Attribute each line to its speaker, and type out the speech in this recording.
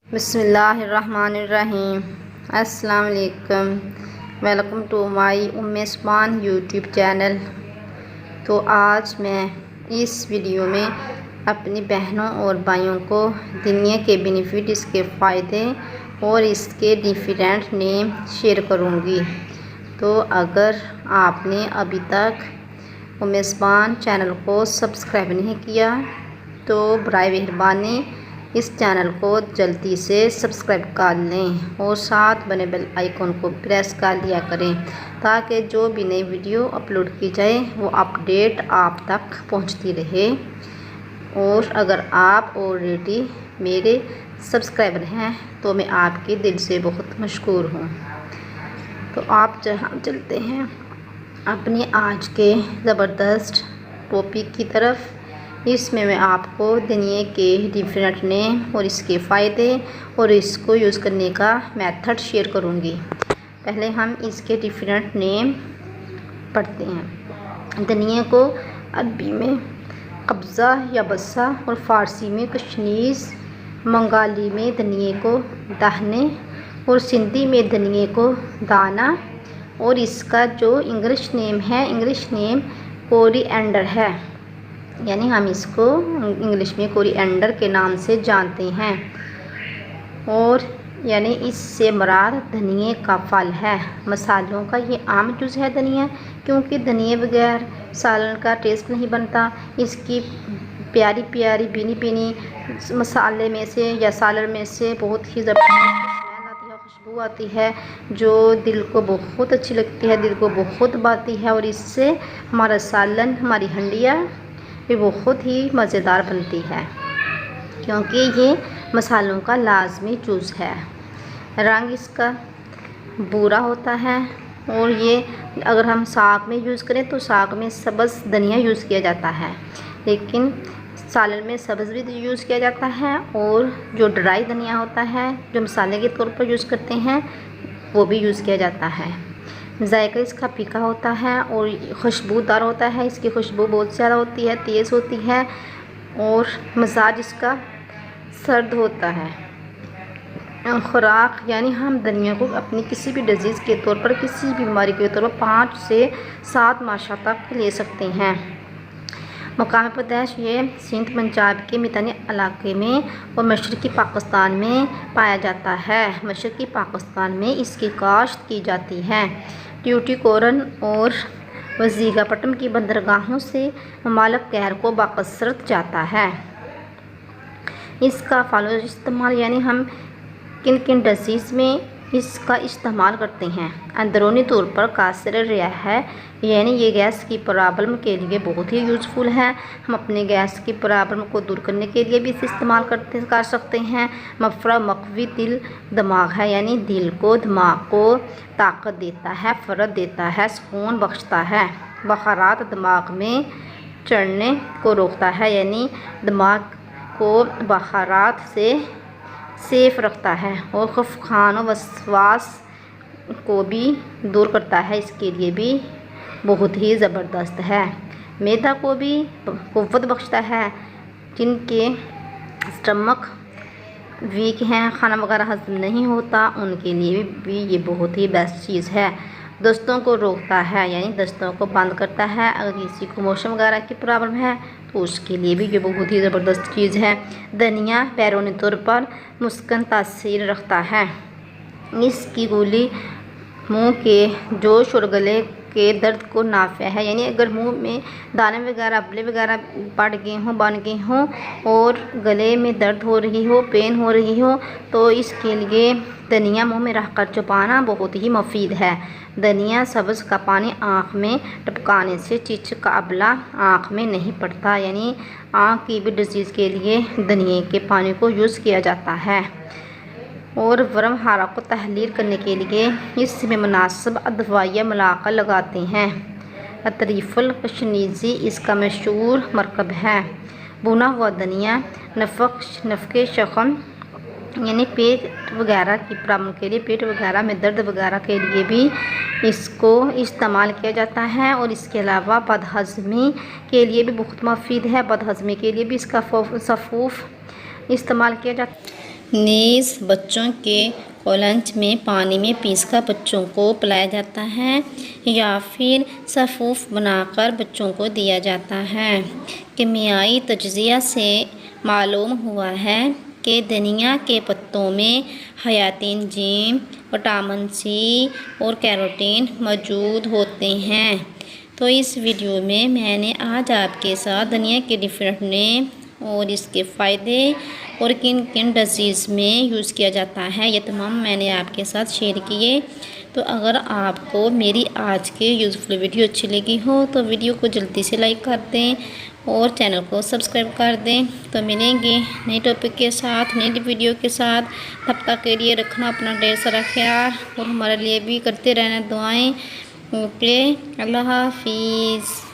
Speaker 1: बिस्मिल्लाहिर्रहमानिर्रहीम। अस्सलाम वालेकुम। Welcome to my Umme Usman YouTube channel. तो आज मैं इस वीडियो में अपनी बहनों और भाइयों को दुनिया के बेनिफिट, इसके फ़ायदे और इसके डिफरेंट नेम शेयर करूँगी। तो अगर आपने अभी तक उम्मे उस्मान चैनल को सब्सक्राइब नहीं किया तो बराए मेहरबानी इस चैनल को जल्दी से सब्सक्राइब कर लें और साथ बने बेल आइकन को प्रेस कर लिया करें ताकि जो भी नई वीडियो अपलोड की जाए वो अपडेट आप तक पहुंचती रहे। और अगर आप ऑलरेडी मेरे सब्सक्राइबर हैं तो मैं आपके दिल से बहुत मशकूर हूँ। तो आप हम चलते हैं अपने आज के ज़बरदस्त टॉपिक की तरफ। इसमें मैं आपको दुनिया के डिफरेंट नेम और इसके फ़ायदे और इसको यूज़ करने का मेथड शेयर करूँगी। पहले हम इसके डिफरेंट नेम पढ़ते हैं। दुनिया को अरबी में कब्ज़ा या बस्सा और फ़ारसी में कशनीज़, बंगाली में दुनिया को दाहने और सिंधी में दुनिया को दाना। और इसका जो इंग्लिश नेम कोरिएंडर है, यानी हम इसको इंग्लिश में कोरिएंडर के नाम से जानते हैं। और यानी इससे मुराद धनिए का फल है। मसालों का ये आम जुज़ है धनिया, क्योंकि धनिए बगैर सालन का टेस्ट नहीं बनता। इसकी प्यारी प्यारी भीनी भीनी मसाले में से या सालन में से बहुत ही ज़बरदस्त स्मेल आती है, खुशबू आती है जो दिल को बहुत अच्छी लगती है, दिल को बहुत भाती है। और इससे हमारा सालन, हमारी हंडिया भी बहुत ही मज़ेदार बनती है, क्योंकि ये मसालों का लाजमी जुज़ है। रंग इसका भूरा होता है। और ये अगर हम साग में यूज़ करें तो साग में सब्ज़ धनिया यूज़ किया जाता है, लेकिन सालन में सब्ज़ भी यूज़ किया जाता है। और जो ड्राई धनिया होता है, जो मसाले के तौर पर यूज़ करते हैं, वो भी यूज़ किया जाता है। जायका इसका फीका होता है और खुशबूदार होता है। इसकी खुशबू बहुत ज़्यादा होती है, तेज़ होती है। और मज़ाज इसका सर्द होता है। खुराक यानी हम धनिया को अपनी किसी भी डिजीज़ के तौर पर, किसी भी बीमारी के तौर पर 5 से 7 माह तक ले सकते हैं। मकामी पैदाइश ये सिंध, पंजाब के मैदानी इलाके में और मशरक़ी पाकिस्तान में पाया जाता है। मशरक़ी पाकिस्तान में इसकी काश्त की जाती है। ट्यूटिकोरन और वज़ीरापट्टनम की बंदरगाहों से ममालिक गैर को बाकसरत जाता है। इसका फल इस्तेमाल यानी हम किन किन डिजीज़ में इसका इस्तेमाल करते हैं। अंदरूनी तौर पर कासिर रिया है, यानी ये गैस की प्रॉब्लम के लिए बहुत ही यूज़फुल है। हम अपने गैस की प्रॉब्लम को दूर करने के लिए भी इसे इस्तेमाल कर सकते हैं। मफरा मकवी दिल दिमाग है, यानी दिल को, दिमाग को ताकत देता है, फ़रत देता है, सुकून बख्शता है। बखारात दिमाग में चढ़ने को रोकता है, यानी दिमाग को बखारात से सेफ़ रखता है। और खफखान व वसवास को भी दूर करता है, इसके लिए भी बहुत ही ज़बरदस्त है। मैदा को भी क़ुव्वत बख्शता है। जिनके स्टमक वीक हैं, खाना वगैरह हज़म नहीं होता, उनके लिए भी ये बहुत ही बेस्ट चीज़ है। दस्तों को रोकता है, यानी दस्तों को बंद करता है। अगर किसी को मोशन वगैरह की प्रॉब्लम है तो उसके लिए भी ये बहुत ही ज़बरदस्त चीज़ है। धनिया बैरूनी तौर पर मुस्किन तासीर रखता है। इसकी गोली मुंह के जोश और गले के दर्द को नाफिया है, यानी अगर मुंह में दाने वगैरह, अबले वगैरह पड़ गए हों, बन गए हों और गले में दर्द हो रही हो, पेन हो रही हो, तो इसके लिए धनिया मुंह में रखकर चबाना बहुत ही मुफीद है। धनिया सब्ज़ का पानी आँख में टपकाने से चिच का अबला आँख में नहीं पड़ता, यानी आँख की भी डिजीज़ के लिए धनिया के पानी को यूज़ किया जाता है। और वरम हारा को तहलील करने के लिए इसमें मुनासिब अदवाइयाँ मिलाकर लगाते हैं। अतरीफ़ुल कशनीज़ी इसका मशहूर मरकब है। भुना हुआ धनिया नफ़क़े शख़म, यानी पेट वगैरह की प्रॉब्लम के लिए, पेट वगैरह में दर्द वगैरह के लिए भी इसको इस्तेमाल किया जाता है। और इसके अलावा बदहज़मी के लिए भी बहुत मुफीद है। बदहज़मी के लिए भी इसका सफ़ूफ़ इस्तेमाल किया जाता है। नीज बच्चों के लंच में पानी में पीसकर बच्चों को पिलाया जाता है या फिर सफ़ूफ बनाकर बच्चों को दिया जाता है। कीमियाई तज्ज़िया से मालूम हुआ है कि धनिया के पत्तों में हयाती एंजाइम, विटामिन सी और कैरोटीन मौजूद होते हैं। तो इस वीडियो में मैंने आज आपके साथ धनिया के डिफरेंट नेम और इसके फ़ायदे और किन किन डिजीज़ में यूज़ किया जाता है, ये तमाम मैंने आपके साथ शेयर किए। तो अगर आपको मेरी आज की यूज़फुल वीडियो अच्छी लगी हो तो वीडियो को जल्दी से लाइक कर दें और चैनल को सब्सक्राइब कर दें। तो मिलेंगे नए टॉपिक के साथ, नई वीडियो के साथ। तब तक के लिए रखना अपना ढेर सारा ख्याल और हमारे लिए भी करते रहना दुआएं। ओके, अल्लाह हाफिज़।